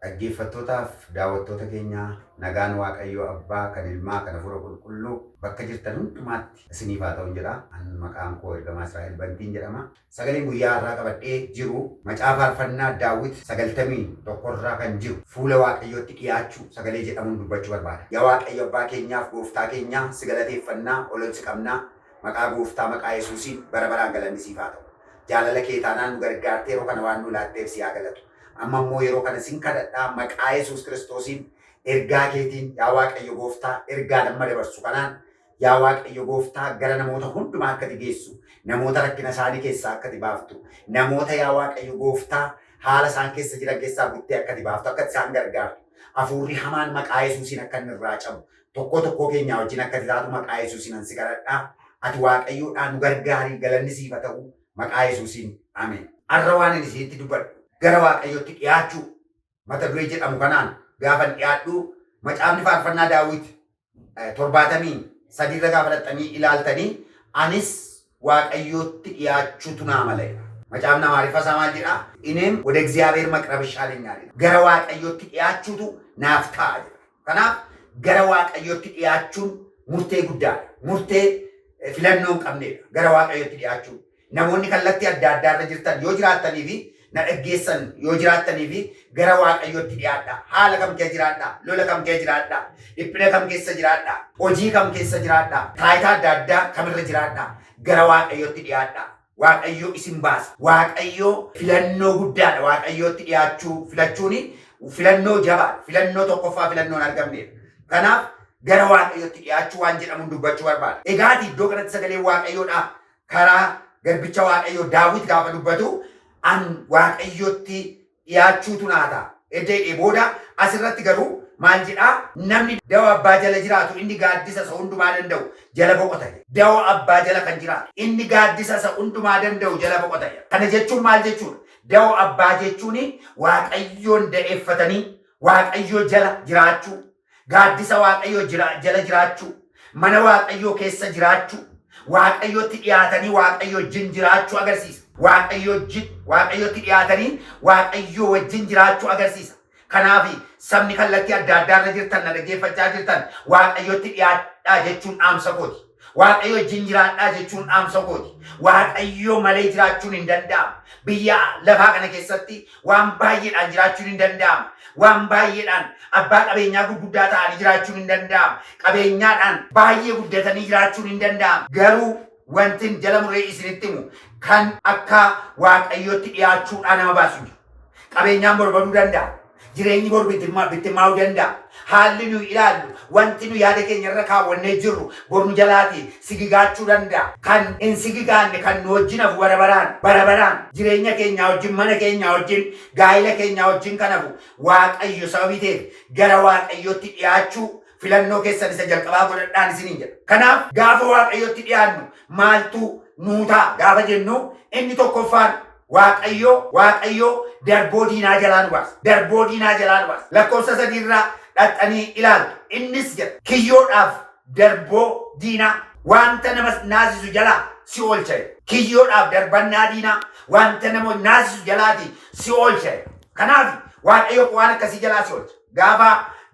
Dhaggeeffattootaaf daawwattoota keenya nagaan Waaqayyoo Abbaa kan Ilmaa kan Hafuura Qulqulluu bakka jirtan hundumaatti isiniif haa ta'u jedha. An maqaan koo Ergamaa Israa'el Bantiin jedhama. Sagaleen guyyaa har'aa qabadhee jiru macaafa faarfannaa Daawit 91 irraa kan jiru fuula Waaqayyootti dhiyaachuu sagalee jedhamuun dubbachuu barbaada. Yaa Waaqayyo Abbaa keenyaaf Gooftaa keenya si galateeffannaa ololsi qabnaa maqaa Gooftaa maqaa Yesuusiin bara baraan galanni siif haa ta'u. Jaalala kee taanaan nu gargaartee yeroo kana waan nu laatteef si haa galatu. Amma immoo yeroo kana sin kadhadhaa maqaa Yesuus Kiristoosiin ergaa keetiin yaa Waaqayyo Gooftaa ergaa nama dabarsu kanaan yaa Waaqayyo Gooftaa gara namoota hundumaa akka geessu namoota rakkina isaanii keessaa akka baaftu namoota yaa Waaqayyo Gooftaa haala isaan keessa jiran keessaa buttee akka baaftu akka isaan gargaartu hafuurri hamaan maqaa Yesuusiin akka inni irraa cabu tokko keenyaa wajjin akka taatu maqaa Yesuusiin si kadhadhaa ati Waaqayyoodhaan nu gargaarii galanni siif haa ta'u maqaa Yesuusiin ameen. Har'a waan inni isinitti dubbadhu gara Waaqayyootti dhiyaachuu mata duree jedhamu kanaan gaafan dhiyaadhu macaafni faarfannaa Daawit 73 irra gaafa dhaxxanii ilaaltanii anis Waaqayyootti dhiyaachuutu naa mala. Macaafni Amaariffaa isaa maal jedha? Inem ወደ እግዚአብሔር መቅረብ ይሻለኛል. gara Waaqayyootti dhiyaachuutu naaf ta'a jedha. Kanaaf gara Waaqayyootti dhiyaachuun murtee guddaadha. Murtee filannoo hin qabnedha. Gara Waaqayyootti dhiyaachuun namoonni kallattii adda addaa irra jirtan yoo jiraatanii fi na dhaggeessan yoo jiraatanii fi gara Waaqayyootti dhiyaadhaa. Haala kam keessa jiraadhaa? Lola kam keessa jiraadhaa? Dhiphina kam keessa jiraadhaa? Hojii kam keessa jiraadhaa? Taayitaa adda addaa kamirra jiraadhaa? Gara Waaqayyootti dhiyaadhaa. Waaqayyo isin baasa. Waaqayyo filannoo guddaadha. Waaqayyootti dhiyaachuu filachuun filannoo jabaadha. Filannoo tokkoffaa filannoon argamneedha. Kanaaf gara Waaqayyootti dhiyaachuu waan jedhamuun dubbachuu barbaada. Egaati iddoo kanatti sagalee Waaqayyoodhaa karaa garbicha Waaqayyoo Daawit gaafa dubbatu an Waaqayyootti dhiyaachuutu naa ta'a. Eddeedhee booda asirratti garuu maal jedhaa? Namni dawoo abbaa jala jiraatu inni gaaddisa isa hundumaa danda'u jala boqota. Dawoo abbaa jala kan jiraatu inni gaaddisa isa hundumaa danda'u jala boqota. Kana jechuun maal jechuudha? Dawoo abbaa jechuun Waaqayyoon da'eeffatanii Waaqayyoo jala jiraachuu, gaaddisa Waaqayyoo jala jiraachuu, mana Waaqayyoo keessa jiraachuu, Waaqayyootti dhiyaatanii Waaqayyoo wajjin jiraachuu agarsiisa. Waaqayyootti dhiyaatanii Waaqayyoo wajjin jiraachuu agarsiisa. Kanaaf sabni kallattii adda addaa irra jirtan na dhaggeeffachaa jirtan Waaqayyootti dhiyaadhaa jechuun dhaamsa kooti. Waaqayyo wajjin jiraadhaa jechuun dhaamsa kooti. Waaqayyo malee jiraachuun hin danda'amu. Biyya lafaa kana keessatti waan baay'eedhaan jiraachuun hin danda'amu. Waan baay'eedhaan abbaa qabeenyaa gurguddaa ta'anii jiraachuun hin danda'amu. Qabeenyaadhaan baay'ee guddatanii jiraachuun hin danda'amu. Garuu wantin jala muree isinitti himu kan akka Waaqayyootti dhiyaachuudhaan nama baasu jiru. Qabeenyaan borbaduu danda'a. Jireenyi bor bittimmaa'uu danda'a. Haalli nu ilaallu wanti nu yaada keenya irra kaawwannee jirru bor nu jalaatii sigigaachuu danda'a. Kan hin sigigaanne kan nu wajjin hafu bara baraan jireenya keenyaa wajjin mana keenyaa wajjin gaa'ila keenyaa wajjin kan hafu Waaqayyo sababii ta'eef gara Waaqayyootti dhiyaachuu filannoo keessan isa jalqabaa godhadhaan isiniin jedha. Kanaaf gaafa Waaqayyootti dhiyaannu maaltu nuu ta'a gaafa jennu inni tokkoffaan Waaqayyo darboo diinaa jalaa nu baasa. Darboo diinaa jalaa nu baasa. Lakkoofsa 3 irraa dhaxxanii ilaaltu. Innis jedha kiyyoodhaaf darboo diinaa wanta nama naasisu jalaa si oolcha. Kiyyoodhaaf darbannaa diinaa wanta nama naasisu jalaati si oolcha. Kanaaf Waaqayyo waan akkasii jalaa si oolcha.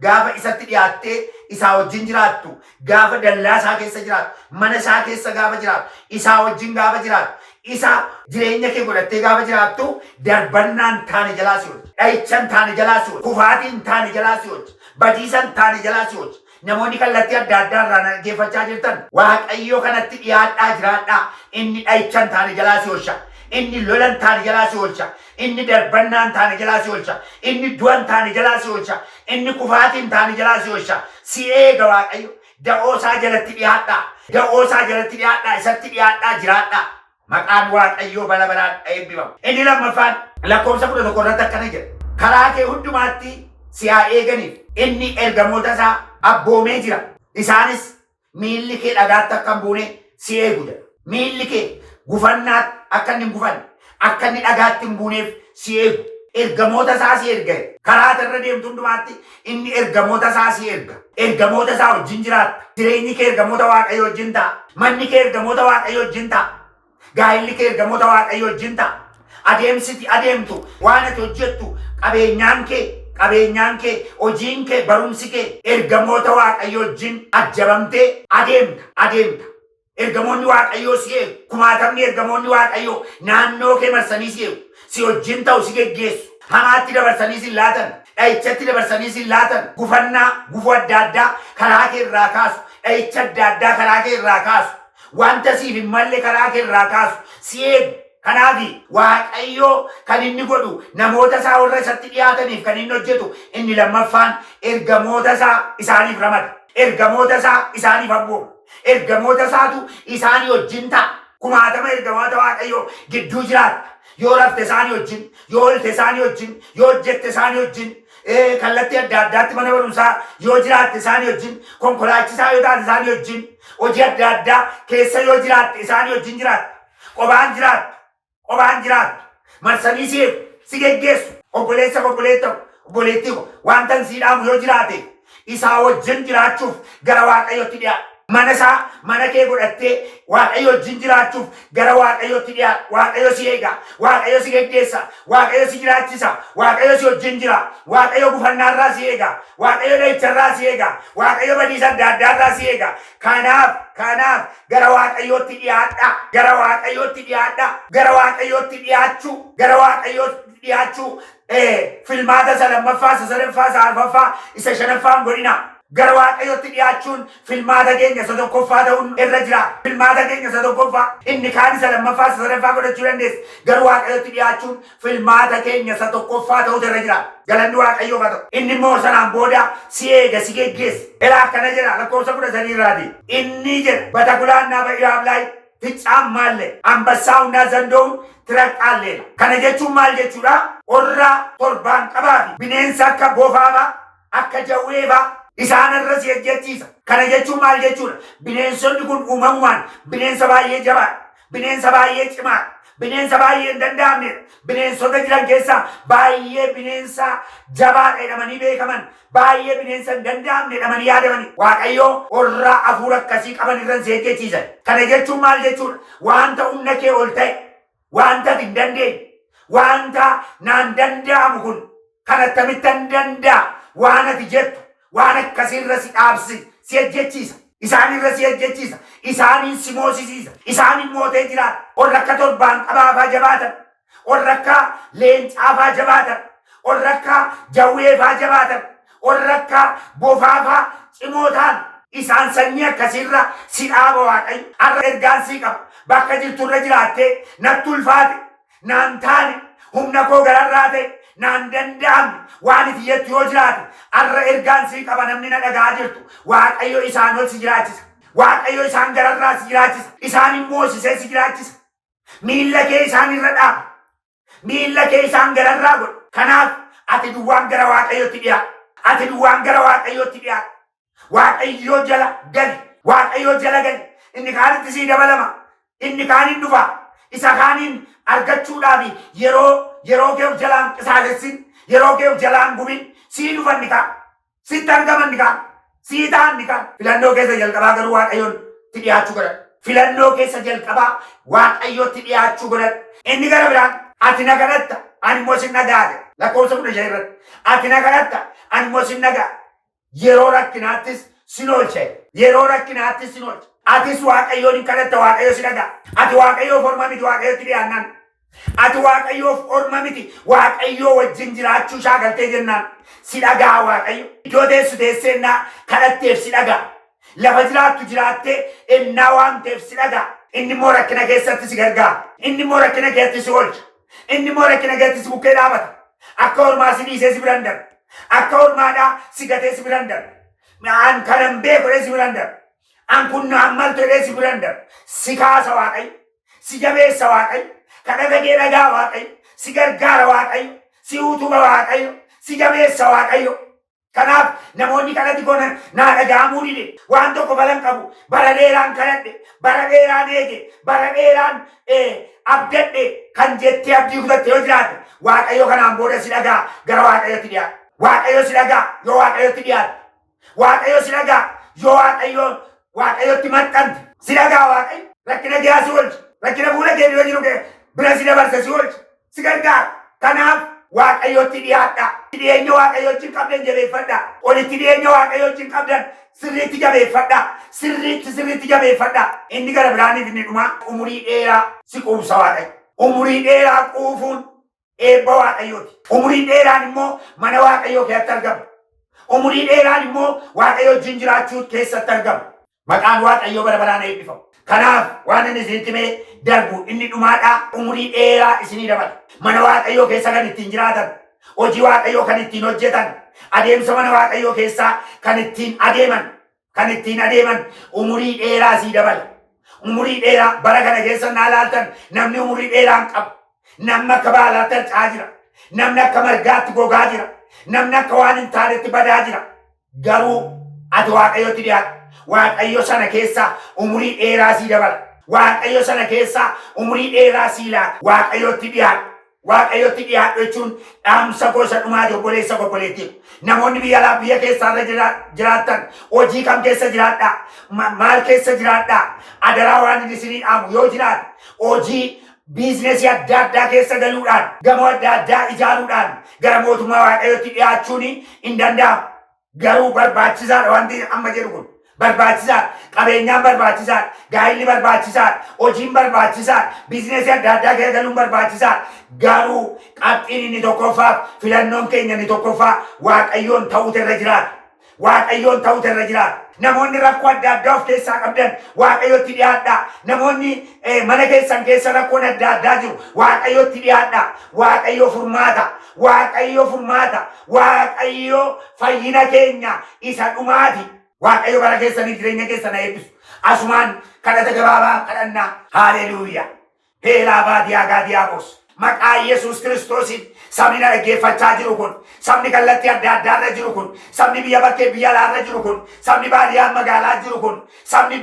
Gaafa isatti dhiyaattee isaa wajjin jiraattu, gaafa dallaa isaa keessa jiraattu, mana isaa keessa gaafa jiraattu, isaa wajjin gaafa jiraattu, isa jireenya kee godhattee gaafa jiraattu darbannaan taane jalaa si oolcha. Dhahichaan taane jalaa si oolcha. Kufaatiin taane jalaa si oolcha. Badiisan taane jalaa si oolcha. Namoonni kallattii adda addaa irraa dhaggeeffachaa jirtan Waaqayyoo kanatti dhiyaadhaa jiraadhaa. Inni dhahichaan taane jalaa si oolcha. Inni lolan taane jalaa si oolcha. Inni darbannaan taane jalaa si oolcha. Inni du'an taane jalaa si oolcha. Inni kufaatiin taane jalaa si oolcha. Si eega Waaqayyo. Da'oo isaa jalatti dhiyaadhaa. Da'oo isaa jalatti dhiyaadhaa. Isatti dhiyaadhaa jiraadhaa. Maqaan Waaqayyoo bara baraan eebbifamu. Inni lammaffaan lakkoofsa 11 irratti akkana jedha. Karaa kee hundumaatti si haa eeganiif inni ergamoota isaa abboomee jira. Isaanis miilli kee dhagaatti akka hin buune si eegu jedha. Miilli kee gufannaatti akka inni hin gufanne akka inni dhagaatti hin buuneef si eegu. Ergamoota isaa si erga. Karaa irra deemtu hundumaatti inni ergamoota isaa si erga. Ergamoota isaa wajjin jiraatta. Jireenyi kee ergamoota Waaqayyoo wajjin ta'a. Manni kee ergamoota Waaqayyoo wajjin ta'a. Gaa'illi kee ergamoota Waaqayyoo wajjin ta'a. Adeemsiti adeemtu waan ati hojjettu qabeenyaan kee qabeenyaan kee, hojiin kee, barumsi kee ergamoota Waaqayyoo wajjin ajjabamtee adeemta. Ergamoonni Waaqayyoo si eegu, kumaatamni ergamoonni Waaqayyoo naannoo kee marsanii si eegu, si wajjin ta'u si geggeessu. Hamaatti dabarsanii si laatan, dha'ichatti dabarsanii si laatan, gufuu adda addaa karaa kee irraa kaasu, dha'icha adda addaa karaa kee irraa kaasu, wanta siif hin malle karaa kee irraa kaasu si eegu. Kanaafi Waaqayyoo kan inni godhu namoota isaa warra isatti dhiyaataniif kan inni hojjetu inni lammaffaan ergamoota isaa isaaniif ramada. Ergamoota isaa isaaniif abbooma. Ergamoota isaatu isaanii wajjin ta'a. Kumaatama ergamoota Waaqayyoo gidduu jiraatta. Yoo rafte isaanii wajjin, yoo olte isaanii wajjin, yoo hojjette isaanii wajjin, kallattii adda addaatti mana barumsaa yoo jiraatte isaanii wajjin, konkolaachisaa yoo taate isaanii wajjin, hojii adda addaa keessa yoo jiraatte isaanii wajjin jiraatta. Qobaan jiraattu. Marsanii si eegu, si geggeessu. Obboleettii ko wanta si dhaamu yoo jiraate isaa wajjin jiraachuuf gara Waaqayyootti dhiyaadhu. Mana kee godhattee Waaqayyo wajjin jiraachuuf gara Waaqayyootti dhiyaadhu. Waaqayyo si eega, Waaqayyo si geggeessa, Waaqayyo si jiraachisa, Waaqayyo si wajjin jira, Waaqayyo gufannaarraa si eega, Waaqayyo dha'icharraa si eega, Waaqayyo badiisa adda addaarraa si eega. Kanaaf gara Waaqayyootti dhiyaadha. Gara Waaqayyootti dhiyaachuu filmaata isa lammaffaa, isa sadaffaa, isa arfaffaa, isa shanaffaan godhina. Gara Waaqayyootti dhiyaachuun filmaata keenya isa tokkoffaa ta'uun irra jira. Filmaata keenya isa tokkoffaa inni kaan isa lammaffaa, isa sadaffaa godhachuu dandeessa. Gara Waaqayyootti dhiyaachuun filmaata keenya isa tokkoffaa ta'utu irra jira. Galanni Waaqayyoof haa ta'u. Inni immoo sanaan booda si eega, si geggeessa. Ilaa akkana jedha lakkoofsa 13 irraati. Inni jedha batakulaan Yaablaay ficaan maalle ambassaa hundaa zandoon tiraqqaalleedha. Kana jechuun maal jechuudha? Orra torbaan qabaa fi bineensa akka bofaafaa, akka jawweefaa isaan irra si ejjechiisa. Kana jechuun maal jechuudha? Bineensonni kun uumamumaan bineensa baay'ee jabaadha, bineensa baay'ee cimaadha, bineensa baay'ee hin danda'amnedha. Bineensota jiran keessaa baay'ee bineensa jabaadha jedhamanii beekaman, baay'ee bineensa hin danda'amne jedhamanii yaadamani. Waaqayyoo orra hafuura akkasii qaban irra si ejjechiisan. Kana jechuun maal jechuudha? Wanta humna kee ol ta'e, wanta hin dandeenye, wanta naan danda'amu kun kan akkamittan danda'a waan ati jettu waan akkasiirra si dhaabsi si ejjechiisa. Isaanirra si ejjechiisa. Isaaniin si moosisiisa. Isaaniin mootee jiraata. Warra akka torbaan qabaafaa jabaatan, warra akka leencaafaa jabaatan, warra akka jawweefaa jabaatan, warra akka bofaafaa cimootaan isaan sanyii akkasiirra si dhaaba Waaqayyo. Har'a ergaan sii qaba. Bakka jirturra jiraattee natti ulfaate, naan taane, humna koo gararraa ta'e, naan danda'amne waan iti jettu yoo jiraate har'a ergaan sii qaba. Namni na dhaga'aa jirtu Waaqayyo isaan ol si jiraachisa. Waaqayyo isaan gararraa si jiraachisa. Isaan moosisee si jiraachisa. Miilla kee isaan irra dhaaba. Miilla kee isaan gararraa godha. Kanaaf ati duwwaan gara Waaqayyootti dhiyaadhu. Ati duwwaan gara Waaqayyootti dhiyaadhu. Waaqayyo jala gali. Waaqayyo jala gali. Inni kaanitti sii dabalama. Inni kaaniin dhufa. Isa kaaniin argachuudhaaf yeroo kee of jalaan qisaasessin, yeroo kee of jalaan gumin sii dhufan ni kaan, sitti argaman ni kaan, sii ta'an ni kaan. Filannoo keessa jalqabaa garuu Waaqayyootti dhiyaachuu godhan. Filannoo keessa jalqabaa Waaqayyootti dhiyaachuu godhan. Inni gara biraan ati na kadhatta ani immoo sin dhaga'a. Lakkoofsa 15 irratti ati na kadhatta ani immoo sin dhaga'a. Yeroo rakkinaattis sin oolcha. Yeroo rakkinaattis sin oolcha. Atis Waaqayyoon hin kadhatta, Waaqayyo si dhaga'a. Ati Waaqayyoof orma miti Waaqayyotti dhiyaannaan. Ati Waaqayyoof orma miti Waaqayyoo wajjin jiraachuu shaakaltee jennaan si dhaga'a Waaqayyo. Iddoo teessu teesseennaa kadhatteef si dhaga'a. Lafa jiraattu jiraattee ennaa waan ta'eef si dhaga'a. Inni immoo rakkina keessatti si gargaara. Inni immoo rakkina keessatti si oolcha. Inni immoo rakkina keessatti si bukkee dhaabata. Akka ormaa si dhiisee si biran darba. Akka ormaadhaa si gatee si biran darba. An kanan beeku si biran darba. An kun ammaltu jedhee si biran darba. Si kaasa Waaqayyo. Si jabeessa Waaqayyo. Kadhata kee dhagaa Waaqayyo. Si gargaara Waaqayyo. Si utuba Waaqayyo. Si jabeessa Waaqayyo. Kanaaf namoonni kadhati kun naa dhaga'amuu dide waan tokko balan qabu. Bara dheeraan kadhadhe, bara dheeraan eege, bara dheeraan abdadhe kan jettee abdii kutatte yoo jiraate Waaqayyo kanaan booda si dhagaa gara Waaqayyotti dhiyaata. Waaqayyo si dhagaa yoo Waaqayyotti dhiyaata. Waaqayyo si dhagaa yoo Waaqayyotti maxxante. Si dhagaa Waaqayyo. Rakkina kee si oolcha. Rakkina fuula kee yoo jiru kee bira si dabarsa si oolcha. Si gargaara. Kanaaf waaqayyotti dhiyaadha. Dhiyeenya waaqayyootiin qabdan jabeeffadha. Olitti dhiyeenya waaqayyootiin qabdan sirriitti jabeeffadha. Sirriitti jabeeffadha. Inni gara biraaniif inni dhuma umurii dheeraa si quubsa waaqayyo. Umurii dheeraa quufuun eebba waaqayyooti. Umurii dheeraan immoo mana waaqayyoo keessatti argama. Umurii dheeraan immoo waaqayyo wajjin jiraachuu keessatti argama. Maqaan waaqayyoo bara baraan eebbifamu. Kanaaf waan inni isinitti himee darbu inni dhumaadha. Umurii dheeraa isinii dabala. Mana waaqayyoo keessa kan ittiin jiraatan, hojii waaqayyoo kan ittiin hojjetan, adeemsa mana waaqayyoo keessaa kan ittiin adeeman umurii dheeraa sii dabala. Umurii dheeraa bara kana keessa naa laaltan namni umurii dheeraan qabu. Namni akka baalaatti harcaa jira. Namni akka margaatti gogaa jira. Namni akka waan hin taanetti badaa jira. Garuu ati waaqayyotti dhiyaadhu. Waaqayyo sana keessa umurii dheeraa sii dabala. Waaqayyo sana keessa umurii dheeraa sii laata. Waaqayyotti dhiyaadhu. Waaqayyotti dhiyaadhu jechuun dhaamsa gosa dhumaati obboleessa obboleettiif. Namoonni biyya alaa biyya keessaarra jiraattan hojii kam keessa jiraadhaa? Maal keessa jiraadhaa? Adaraa waan inni isinii dhaamu yoo jiraate hojii biizinesii adda addaa keessa galuudhaan gamoo adda addaa ijaaruudhaan gara mootummaa waaqayyootti dhiyaachuun hin danda'amu. Garuu barbaachisaadha wanti amma jedhu kun. Barbaachisaadha. Qabeenyaan barbaachisaadha. Gaa'illi barbaachisaadha. Hojiin barbaachisaadha. Biizinesii adda addaa keessa galuun barbaachisaadha. Garuu qabxiin inni tokkoffaaf filannoon keenya inni tokkoffaa waaqayyoon ta'uutu irra jiraata. Waaqayyoon ta'uutu irra jiraata. Namoonni rakkoo adda addaa of keessaa qabdan waaqayyotti dhiyaadhaa. Namoonni mana keessan keessa rakkoon adda addaa jiru waaqayyotti dhiyaadhaa. Waaqayyo furmaata. Waaqayyo furmaata. Waaqayyo fayyina keenya isa dhumaati. Waaqayyo bara keessanii jireenya keessan eebbisu. Asumaan kadhata gabaabaa kadhannaa. Haleluuyaa. Heelaa baadiyaa gaadiyaabos. Maqaa Yesuus Kiristoosiin sabni na dhaggeeffachaa jiru kun, sabni kallattii adda addaarra jiru kun, sabni biyya bakkee biyya alaarra jiru kun, sabni baadiyyaa magaalaa jiru kun, sabni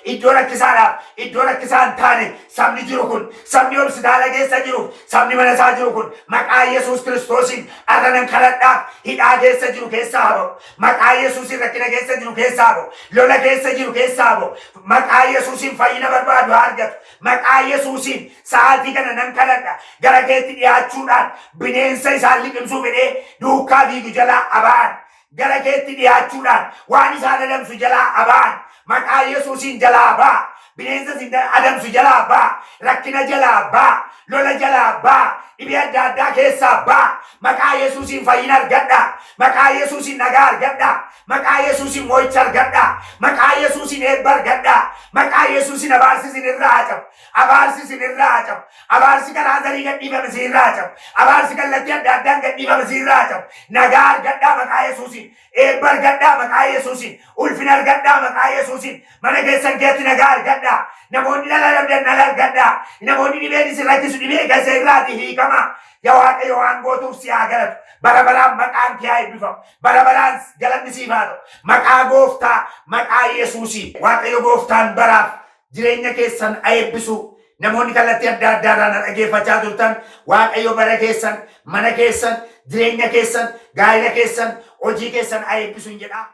iddoo rakkisaadhaaf iddoo rakkisaa hin taane sabni jiru kun, sabni hospitaala keessa jiru, sabni mana isaa jiru kun, maqaa Yesuus Kiristoosiin arranan kadhadhaaf hidhaa keessa jiru keessaa haa ba'u. Maqaa Yesuusiin rakkina keessa jiru keessaa haa ba'u. Lola keessa jiru keessaa haa ba'u. Maqaa Yesuusiin fayyina barbaadu haa argatu. Maqaa Yesuusiin sa'aatii kana nan kadhadha. Gara keetti dhiyaachuudhaan bineensa isaan liqimsuu fedhee duukaa fiigu jalaa abaan. Gara keetti dhiyaachuudhaan waan isaan adamsu jalaa abaan. Maqaa Yesuusiin jalaa baa. Bineensa adamsu jalaa baa. Rakkina jalaa baa. Lola jalaa baa. Dhibee adda addaa keessaa baa. Maqaa Yesuusiin fayyina argadha. Maqaa Yesuusiin nagaa argadha. Maqaa Yesuusiin mo'icha argadha. Maqaa Yesuusiin eebba argadha. Maqaa Yesuusiin abaarsi isinirraa haa cabu. Abaarsi isinirraa haa cabu. Abaarsi karaa zarii gadhiifame isinirraa haa cabu. Abaarsi kallattii adda addaan gadhiifame isinirraa haa cabu. Nagaa argadhaa maqaa Yesuusiin. Eebba argadhaa maqaa Yesuusiin. Ulfina argadhaa maqaa Yesuusiin. Mana keessan keessatti nagaa argadhaa. Namoonni dhala dhabdan dhala argadhaa. Namoonni dhibeen isin rakkisu dhibee keessa irraati hiikama. Yaa Waaqayyo waan gootuuf si haa galatu. Bara baraan maqaan kee haa eebbifamu. Bara baraan galanni siif haa ta'u. Maqaa Gooftaa maqaa Yesuusiin. Waaqayyo Gooftaan baraaf jireenya keessan haa eebbisu. Namoonni kallattii adda addaarraa na dhaggeeffachaa turtan Waaqayyo bara keessan, mana keessan, jireenya keessan, gaa'ila keessan, hojii keessan haa eebbisu jedha.